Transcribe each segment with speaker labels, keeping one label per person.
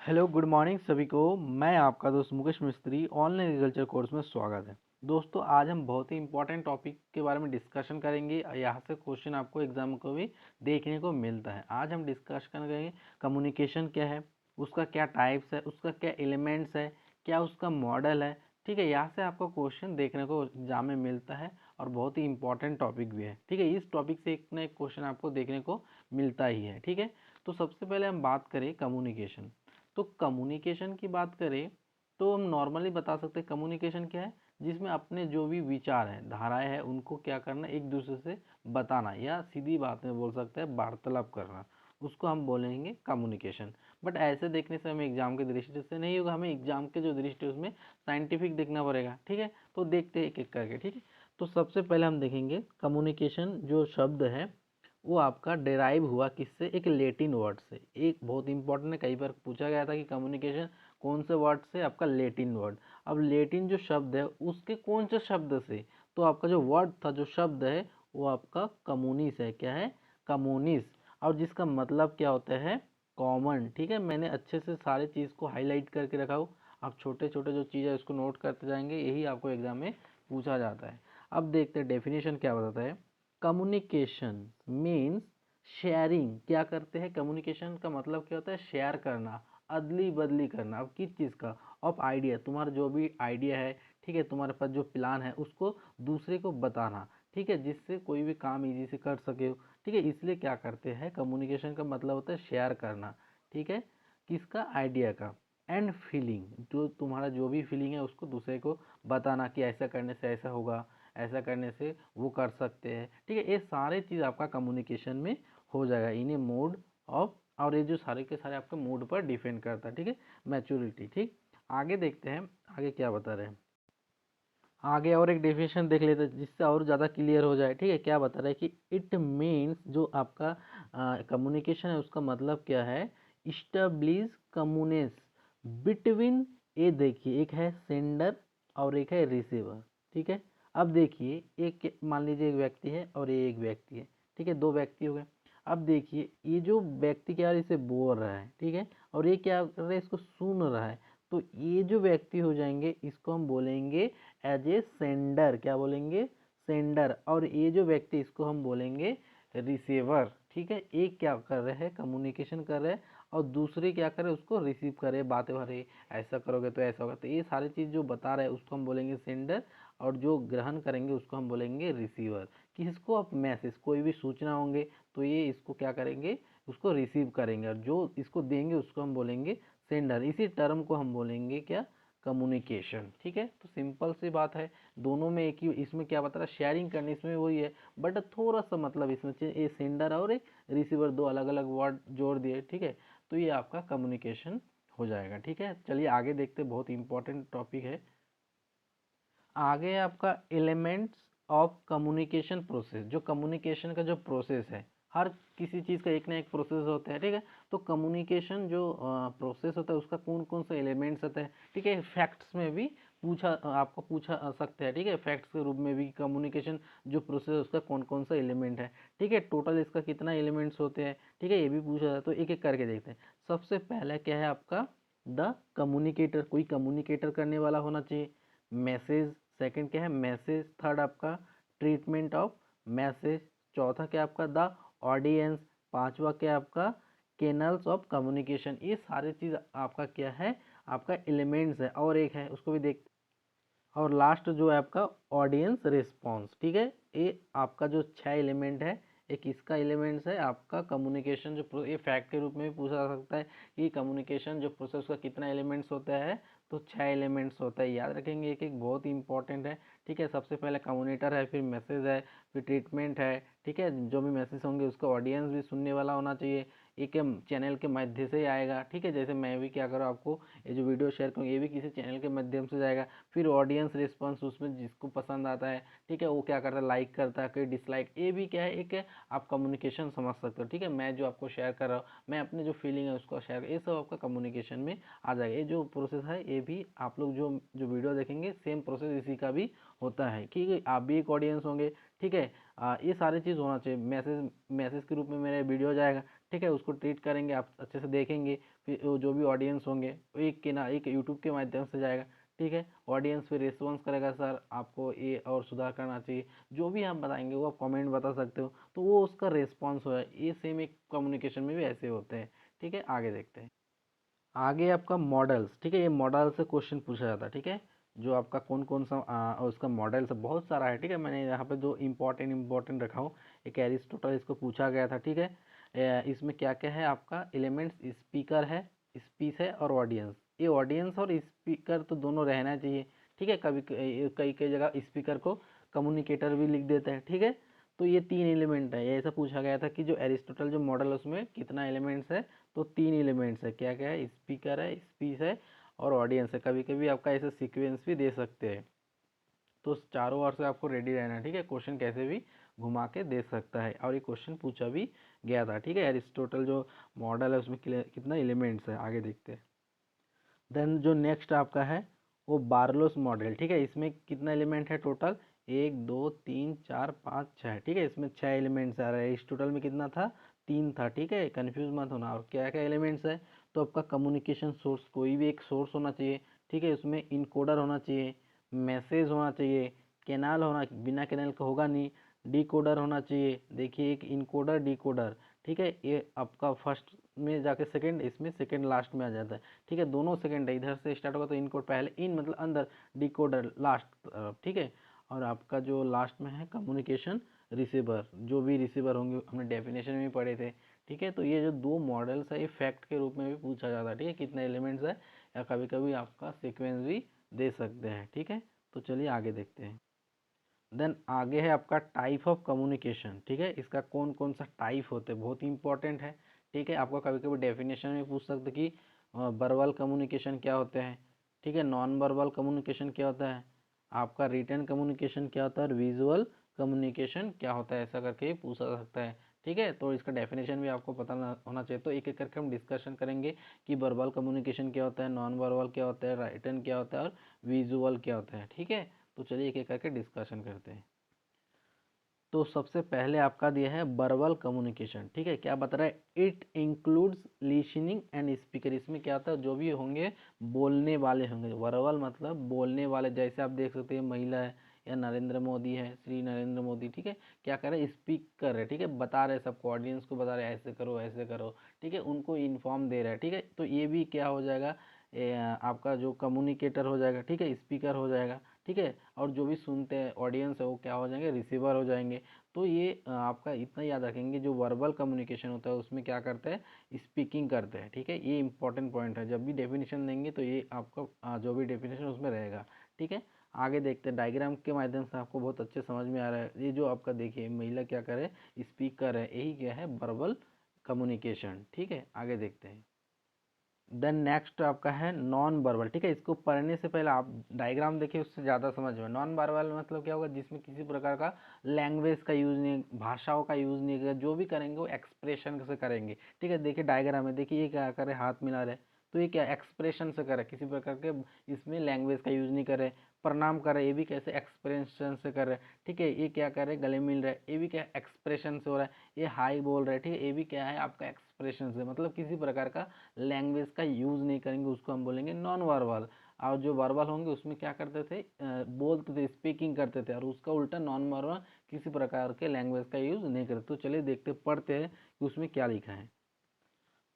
Speaker 1: Hello good morning सभी को। मैं आपका दोस्त मुकेश मिस्त्री ऑनलाइन एग्रीकल्चर कोर्स में स्वागत है। दोस्तों आज हम बहुत ही इंपॉर्टेंट टॉपिक के बारे में डिस्कशन करेंगे। यहाँ से क्वेश्चन आपको एग्जाम को भी देखने को मिलता है। आज हम डिस्कशन करेंगे कम्युनिकेशन क्या है, उसका क्या टाइप्स है, उसका क्या एलिमेंट्स है, क्या उसका मॉडल है। ठीक है, यहाँ से आपको क्वेश्चन देखने को एग्जाम में मिलता है और बहुत ही इंपॉर्टेंट टॉपिक भी है। ठीक है, इस टॉपिक से एक ना एक क्वेश्चन आपको देखने को मिलता ही है। ठीक है, तो सबसे पहले हम बात करें कम्युनिकेशन। तो कम्युनिकेशन की बात करें तो हम नॉर्मली बता सकते हैं कम्युनिकेशन क्या है, जिसमें अपने जो भी विचार है, धाराएं हैं, उनको क्या करना, एक दूसरे से बताना, या सीधी बात में बोल सकते हैं वार्तालाप करना, उसको हम बोलेंगे कम्युनिकेशन। बट ऐसे देखने से हमें एग्जाम के दृष्टि से नहीं होगा, हमें एग्जाम के जो दृष्टि है उसमें साइंटिफिक देखना पड़ेगा। ठीक है, तो देखते हैं एक एक करके। ठीक है, तो सबसे पहले हम देखेंगे कम्युनिकेशन जो शब्द है वो आपका डेराइव हुआ किससे, एक लेटिन वर्ड से। एक बहुत इंपॉर्टेंट है, कई बार पूछा गया था कि कम्युनिकेशन कौन से वर्ड से, आपका लेटिन वर्ड। अब लेटिन जो शब्द है उसके कौन से शब्द से, तो आपका जो वर्ड था, जो शब्द है वो आपका कम्युनिस है। क्या है? कम्युनिस। और जिसका मतलब क्या होता है? कॉमन। ठीक है, मैंने अच्छे से सारी चीज़ को हाईलाइट करके रखा हूँ। आप छोटे छोटे जो चीज़ है उसको नोट करते जाएंगे, यही आपको एग्जाम में पूछा जाता है। अब देखते हैं डेफिनेशन क्या बताता है। Communication means sharing. क्या करते हैं? कम्युनिकेशन का मतलब क्या होता है? शेयर करना, अदली बदली करना। अब किस चीज़ का? Of idea. तुम्हारा जो भी आइडिया है, ठीक है, तुम्हारे पास जो प्लान है उसको दूसरे को बताना। ठीक है, जिससे कोई भी काम इजी से कर सके हो। ठीक है, इसलिए क्या करते हैं, कम्युनिकेशन का मतलब होता है शेयर करना। ठीक है, किसका? आइडिया का। एंड फीलिंग, जो तुम्हारा जो भी फीलिंग है उसको दूसरे को बताना कि ऐसा करने से ऐसा होगा, ऐसा करने से वो कर सकते हैं। ठीक है, ये सारे चीज़ आपका कम्युनिकेशन में हो जाएगा इन ए मोड ऑफ। और ये जो सारे के सारे आपके मूड पर डिपेंड करता है। ठीक है, मैच्योरिटी। ठीक, आगे देखते हैं आगे क्या बता रहे हैं। आगे और एक डेफिनेशन देख लेते हैं जिससे और ज़्यादा क्लियर हो जाए। ठीक है, क्या बता रहा है कि इट मीन्स, जो आपका कम्युनिकेशन है उसका मतलब क्या है, इस्टेब्लिश कम्युनेस बिटवीन। ये देखिए, एक है सेंडर और एक है रिसीवर। ठीक है, अब देखिए, एक मान लीजिए एक व्यक्ति है और ये एक व्यक्ति है। ठीक है, दो व्यक्ति हो गए। अब देखिए, ये जो व्यक्ति क्या है, इसे बोल रहा है, ठीक है, और ये क्या कर रहा है, इसको सुन रहा है। तो ये जो व्यक्ति हो जाएंगे इसको हम बोलेंगे एज ए सेंडर। क्या बोलेंगे? सेंडर। और ये जो व्यक्ति, इसको हम बोलेंगे रिसीवर। ठीक है, एक क्या कर रहे हैं, कम्युनिकेशन कर रहे हैं, और दूसरे क्या कर रहे हैं, उसको रिसीव कर रहे हैं, बातें भरे, ऐसा करोगे तो ऐसा होगा। तो ये सारी चीज़ जो बता रहे हैं उसको हम बोलेंगे सेंडर, और जो ग्रहण करेंगे उसको हम बोलेंगे रिसीवर। किसको? आप मैसेज, कोई भी सूचना होंगे तो ये इसको क्या करेंगे, उसको रिसीव करेंगे, और जो इसको देंगे उसको हम बोलेंगे सेंडर। इसी टर्म को हम बोलेंगे क्या? कम्युनिकेशन। ठीक है, तो सिंपल सी बात है, दोनों में एक ही। इसमें क्या बता रहा है, शेयरिंग करने, इसमें वही है, बट थोड़ा सा मतलब इसमें ये सेंडर और एक रिसीवर, दो अलग अलग वर्ड जोड़ दिए। ठीक है, तो ये आपका कम्युनिकेशन हो जाएगा। ठीक है, चलिए आगे देखते हैं, बहुत इंपॉर्टेंट टॉपिक है। आगे आपका एलिमेंट्स ऑफ कम्युनिकेशन प्रोसेस। जो कम्युनिकेशन का जो प्रोसेस है, हर किसी चीज़ का एक ना एक प्रोसेस होता है। ठीक है, तो कम्युनिकेशन जो प्रोसेस होता है उसका कौन कौन सा एलिमेंट्स होता है। ठीक है, फैक्ट्स में भी पूछा, आपको पूछा सकते हैं। ठीक है, फैक्ट्स के रूप में भी कम्युनिकेशन जो प्रोसेस है उसका कौन कौन सा एलिमेंट है। ठीक है, टोटल इसका कितना एलिमेंट्स होते हैं। ठीक है, ये भी पूछा जाता है। तो एक एक करके देखते हैं। सबसे पहला क्या है आपका? The communicator. कोई कम्युनिकेटर करने वाला होना चाहिए। मैसेज, सेकंड क्या है? मैसेज। थर्ड आपका ट्रीटमेंट ऑफ मैसेज। चौथा क्या आपका? The audience. पांचवा क्या आपका? Canals of communication. ये सारी चीज़ आपका क्या है? आपका एलिमेंट्स है। और एक है उसको भी देख। और लास्ट जो है आपका ऑडियंस रिस्पॉन्स। ठीक है, ये आपका जो 6 एलिमेंट है। एक इसका एलिमेंट्स है आपका कम्युनिकेशन जो ये फैक्ट के रूप में भी पूछा जा सकता है कि कम्युनिकेशन जो प्रोसेस का कितना एलिमेंट्स होता है। तो 6 एलिमेंट्स होता है, याद रखेंगे, एक एक बहुत ही इंपॉर्टेंट है। ठीक है, सबसे पहले कम्युनिकेटर है, फिर मैसेज है, फिर ट्रीटमेंट है। ठीक है, जो भी मैसेज होंगे उसका ऑडियंस भी सुनने वाला होना चाहिए, एक चैनल के माध्यम से ही आएगा। ठीक है, जैसे मैं भी क्या करूँ, आपको ये जो वीडियो शेयर करूँ ये भी किसी चैनल के माध्यम से जाएगा। फिर ऑडियंस रिस्पॉन्स, उसमें जिसको पसंद आता है, ठीक है, वो क्या करता है, लाइक करता है, कोई डिसलाइक। ये भी क्या है, एक है, आप कम्युनिकेशन समझ सकते हो। ठीक है, मैं जो आपको शेयर कर रहा हूँ, मैं अपने जो फीलिंग है उसको शेयर, ये सब आपका कम्युनिकेशन में आ जाएगा। ये जो प्रोसेस है ये भी आप लोग जो जो वीडियो देखेंगे सेम प्रोसेस इसी का भी होता है। ठीक है, आप भी एक ऑडियंस होंगे। ठीक है, ये सारी चीज़ होना चाहिए। मैसेज, मैसेज के रूप में मेरा वीडियो जाएगा। ठीक है, उसको ट्रीट करेंगे, आप अच्छे से देखेंगे, फिर वो जो भी ऑडियंस होंगे एक यूट्यूब के माध्यम से जाएगा, ठीक है, ऑडियंस फिर रिस्पॉन्स करेगा, सर आपको ये और सुधार करना चाहिए, जो भी हम बताएंगे वो आप कमेंट बता सकते हो, तो वो उसका रिस्पॉन्स होगा। ये सेम एक कम्युनिकेशन में भी ऐसे होते हैं। ठीक है, आगे देखते हैं। आगे आपका मॉडल्स, ठीक है, ये मॉडल से क्वेश्चन पूछा जाता है। ठीक है, जो आपका कौन कौन सा उसका मॉडल से बहुत सारा है। ठीक है, मैंने यहाँ पे जो इम्पोर्टेंट रखा हूँ, एक एरिस्टोटल, इसको पूछा गया था। ठीक है, इसमें क्या क्या है आपका एलिमेंट्स, स्पीकर है, स्पीच है और ऑडियंस। ये ऑडियंस और स्पीकर तो दोनों रहना चाहिए। ठीक है, कभी कई कई जगह स्पीकर को कम्युनिकेटर भी लिख देते हैं। ठीक है, तो ये 3 एलिमेंट है। ये ऐसा पूछा गया था कि जो एरिस्टोटल जो मॉडल है उसमें कितना एलिमेंट्स है, तो 3 एलिमेंट्स है। क्या क्या है, स्पीकर है, स्पीच है और ऑडियंस है। कभी कभी आपका ऐसे सीक्वेंस भी दे सकते हैं, तो चारों ओर से आपको रेडी रहना है। ठीक है, क्वेश्चन कैसे भी घुमा के दे सकता है, और ये क्वेश्चन पूछा भी गया था। ठीक है, एरिस्टोटल जो मॉडल है उसमें कितना एलिमेंट्स है, आगे देखते हैं। देन जो नेक्स्ट आपका है वो बार्लोस मॉडल। ठीक है, इसमें कितना एलिमेंट है टोटल, 1 2 3 4 5 6। ठीक है, इसमें 6 एलिमेंट्स आ रहे हैं। इस टोटल में कितना था, 3 था। ठीक है, कंफ्यूज मत होना। और क्या क्या एलिमेंट्स है, तो आपका कम्युनिकेशन सोर्स, कोई भी एक सोर्स होना चाहिए। ठीक है, उसमें इनकोडर होना चाहिए, मैसेज होना चाहिए, कैनाल होना, बिना कैनाल का होगा नहीं, डिकोडर होना चाहिए। देखिए, एक इनकोडर डिकोडर। ठीक है, ये आपका फर्स्ट में जाके सेकंड, इसमें सेकंड लास्ट में आ जाता है। ठीक है, दोनों सेकंड है, इधर से स्टार्ट होगा तो इनकोड पहले, इन मतलब अंदर, डिकोडर लास्ट तरफ। ठीक है, और आपका जो लास्ट में है कम्युनिकेशन रिसीवर, जो भी रिसीवर होंगे हमने डेफिनेशन में पढ़े थे। ठीक है, तो ये जो दो मॉडल्स है ये फैक्ट के रूप में भी पूछा जाता है। ठीक है, कितने एलिमेंट्स है, या कभी कभी आपका सीक्वेंस भी दे सकते हैं। ठीक है, तो चलिए आगे देखते हैं। देन आगे है आपका टाइप ऑफ कम्युनिकेशन। ठीक है, इसका कौन कौन सा टाइप होते हैं, बहुत इंपॉर्टेंट है। ठीक है, आपको कभी कभी डेफिनेशन में पूछ सकते कि वर्बल कम्युनिकेशन क्या होते हैं। ठीक है, नॉन वर्बल कम्युनिकेशन क्या होता है, आपका रिटन कम्युनिकेशन क्या होता है, और विजुअल कम्युनिकेशन क्या होता है, ऐसा करके भी पूछा सकता है। ठीक है, तो इसका डेफिनेशन भी आपको पता होना चाहिए। तो एक एक करके हम डिस्कशन करेंगे कि वर्बल कम्युनिकेशन क्या होता है, नॉन वर्बल क्या होता है, रिटन क्या होता है और विजुअल क्या होता है। ठीक है, तो चलिए एक एक करके डिस्कशन करते हैं। तो सबसे पहले आपका दिया है वर्बल कम्युनिकेशन। ठीक है, क्या बता रहा है, it includes listening and speaker. इसमें क्या होता है, जो भी होंगे बोलने वाले होंगे। वर्बल मतलब बोलने वाले, जैसे आप देख सकते हैं महिला है या नरेंद्र मोदी है, श्री नरेंद्र मोदी। ठीक है, क्या कर रहे हैं, स्पीक कर रहे हैं। ठीक है, बता रहे हैं सबको, ऑडियंस को बता रहे हैं ऐसे करो ऐसे करो। ठीक है, उनको इन्फॉर्म दे रहे हैं। ठीक है, तो ये भी क्या हो जाएगा, आपका जो कम्युनिकेटर हो जाएगा। ठीक है, स्पीकर हो जाएगा। ठीक है, और जो भी सुनते हैं ऑडियंस है वो क्या हो जाएंगे, रिसीवर हो जाएंगे। तो ये आपका इतना याद रखेंगे, जो वर्बल कम्युनिकेशन होता है उसमें क्या करते हैं, स्पीकिंग करते हैं। ठीक है, ये इंपॉर्टेंट पॉइंट है, जब भी डेफिनेशन देंगे तो ये आपका जो भी डेफिनेशन उसमें रहेगा। ठीक है, आगे देखते हैं। डायग्राम के माध्यम से आपको बहुत अच्छे समझ में आ रहा है। ये जो आपका देखिए महिला क्या करे, स्पीक कर है, यही क्या है, वर्बल कम्युनिकेशन। ठीक है, आगे देखते हैं। देन नेक्स्ट आपका है नॉन वर्बल। ठीक है, इसको पढ़ने से पहले आप डायग्राम देखिए, उससे ज़्यादा समझ में। नॉन वर्बल मतलब क्या होगा, जिसमें किसी प्रकार का लैंग्वेज का यूज़ नहीं, भाषाओं का यूज़ नहीं करेगा, जो भी करेंगे वो एक्सप्रेशन से करेंगे। ठीक है, देखिए डायग्राम में, देखिए ये क्या करे, हाथ मिला रहे, तो ये क्या एक्सप्रेशन से करे, किसी प्रकार के इसमें लैंग्वेज का यूज़ नहीं करे। प्रणाम करे, ये भी कैसे, एक्सप्रेशन से कर रहे हैं। ठीक है, ये क्या करे, गले मिल रहा है, ये भी क्या एक्सप्रेशन से हो रहा है। ये हाई बोल रहे हैं, ठीक है, ये भी क्या है आपका एक्सप्रेशन से, मतलब किसी प्रकार का लैंग्वेज का यूज़ नहीं करेंगे, उसको हम बोलेंगे नॉन वर्बल। और जो वर्बल होंगे उसमें क्या करते थे, बोलते थे, स्पीकिंग करते थे, और उसका उल्टा नॉन वर्बल किसी प्रकार के लैंग्वेज का यूज़ नहीं करते। तो चलिए देखते पढ़ते हैं कि उसमें क्या लिखा है।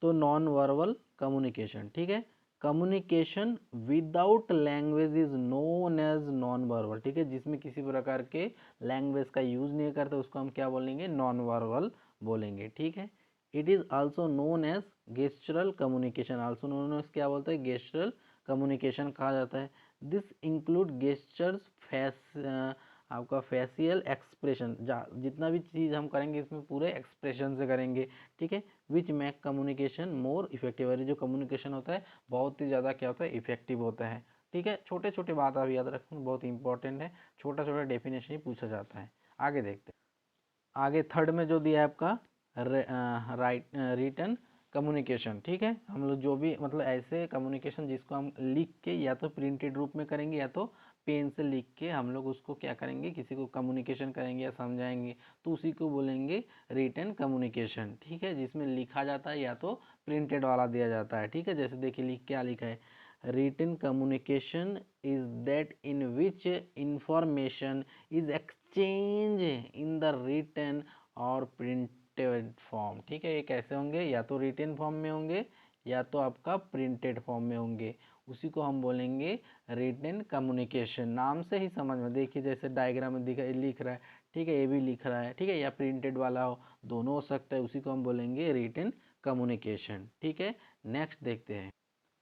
Speaker 1: तो नॉन वर्बल कम्युनिकेशन, ठीक है, communication without language is known as non verbal. ठीक है, जिसमें किसी प्रकार के लैंग्वेज का यूज नहीं करते उसको हम क्या बोलेंगे, नॉन वर्बल बोलेंगे। ठीक है, it is also known as गेस्चरल कम्युनिकेशन। आल्सो नोन एज क्या बोलते हैं, गेस्चरल कम्युनिकेशन कहा जाता है। दिस इंक्लूड गेस्चर्स, फेस, आपका फेशियल एक्सप्रेशन, जितना भी चीज़ हम करेंगे इसमें पूरे एक्सप्रेशन से करेंगे। ठीक है, which make communication more effective. और जो कम्युनिकेशन होता है बहुत ही ज़्यादा क्या होता है, इफेक्टिव होता है। ठीक है, छोटे छोटे बात आप याद रखें, बहुत इंपॉर्टेंट है, छोटा छोटा डेफिनेशन ही पूछा जाता है। आगे देखते हैं। आगे थर्ड में जो दिया है आपका राइट रिटन कम्युनिकेशन। ठीक है, हम लोग जो भी मतलब ऐसे कम्युनिकेशन जिसको हम लिख के या तो प्रिंटेड रूप में करेंगे या तो पेन से लिख के हम लोग उसको क्या करेंगे, किसी को कम्युनिकेशन करेंगे या समझाएंगे, तो उसी को बोलेंगे रिटन कम्युनिकेशन। ठीक है, जिसमें लिखा जाता है या तो प्रिंटेड वाला दिया जाता है। ठीक है, जैसे देखिए लिख क्या लिखा है, written communication is that in which information is exchanged in the written और प्रिंटेड फॉर्म। ठीक है, ये कैसे होंगे, या तो रिटन फॉर्म में होंगे या तो आपका प्रिंटेड फॉर्म में होंगे, उसी को हम बोलेंगे रिटन कम्युनिकेशन। नाम से ही समझ में, देखिए जैसे डायग्राम में दिखा लिख रहा है, ठीक है, ये भी लिख रहा है, ठीक है, या प्रिंटेड वाला हो, दोनों हो सकता है, उसी को हम बोलेंगे रिटन कम्युनिकेशन। ठीक है, नेक्स्ट देखते हैं।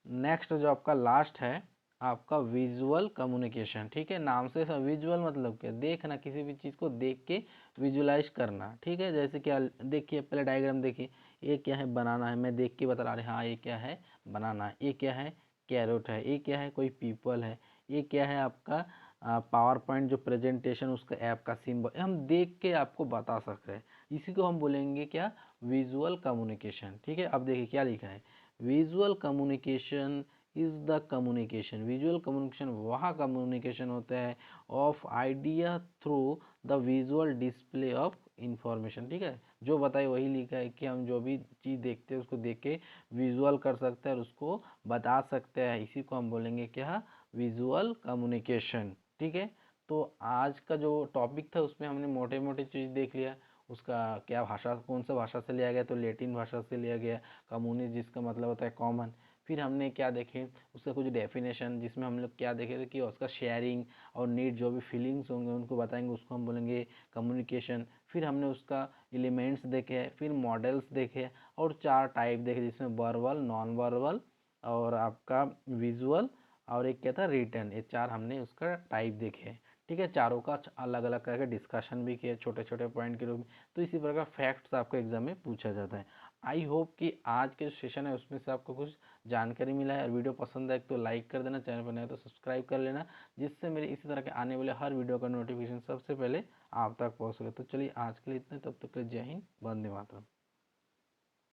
Speaker 1: नेक्स्ट जो आपका लास्ट है आपका विजुअल कम्युनिकेशन। ठीक है, नाम से विजुअल मतलब क्या, देखना, किसी भी चीज़ को देख के विजुलाइज करना। ठीक है, जैसे क्या, देखिए पहले डायग्राम देखिए, ये क्या है, बनाना है, मैं देख के बता रहा, हाँ ये क्या है, बनाना है, ये क्या है, कैरोट है, ये क्या है, कोई पीपल है, ये क्या है आपका पावर पॉइंट जो प्रेजेंटेशन उसका ऐप का सिंबल, हम देख के आपको बता सकते हैं, इसी को हम बोलेंगे क्या, विजुअल कम्युनिकेशन। ठीक है, अब देखिए क्या लिखा है, visual communication is the communication, visual communication वह कम्युनिकेशन होता है of idea through the visual display of information. ठीक है, जो बताए वही लिखा है कि हम जो भी चीज़ देखते हैं उसको देख के विजुअल कर सकते हैं और उसको बता सकते हैं, इसी को हम बोलेंगे क्या, विजुअल कम्युनिकेशन। ठीक है, तो आज का जो टॉपिक था उसमें हमने मोटे मोटे चीज़ देख लिया, उसका क्या भाषा, कौन सा भाषा से लिया गया, तो लैटिन भाषा से लिया गया, कम्युनिस्ट जिसका मतलब होता है कॉमन। फिर हमने क्या देखे, उसका कुछ डेफिनेशन, जिसमें हम लोग क्या देखे थे कि उसका शेयरिंग और नीड, जो भी फीलिंग्स होंगे उनको बताएंगे, उसको हम बोलेंगे कम्युनिकेशन। फिर हमने उसका एलिमेंट्स देखे, फिर मॉडल्स देखे और 4 टाइप देखे, जिसमें वर्बल, नॉन वर्बल और आपका विजुअल और एक क्या था, रिटन, ये 4 हमने उसका टाइप देखे। ठीक है, चारों का अलग अलग करके डिस्कशन भी किया छोटे छोटे पॉइंट के रूप में, तो इसी प्रकार फैक्ट्स आपको एग्जाम में पूछा जाता है। आई होप कि आज के सेशन है उसमें से आपको कुछ जानकारी मिला है, और वीडियो पसंद आए तो लाइक कर देना, चैनल पर नया तो सब्सक्राइब कर लेना, जिससे मेरे इसी तरह के आने वाले हर वीडियो का नोटिफिकेशन सबसे पहले आप तक पहुँच सके। तो चलिए आज के लिए इतना, तब तक के लिए जय हिंद, वंदे मातरम।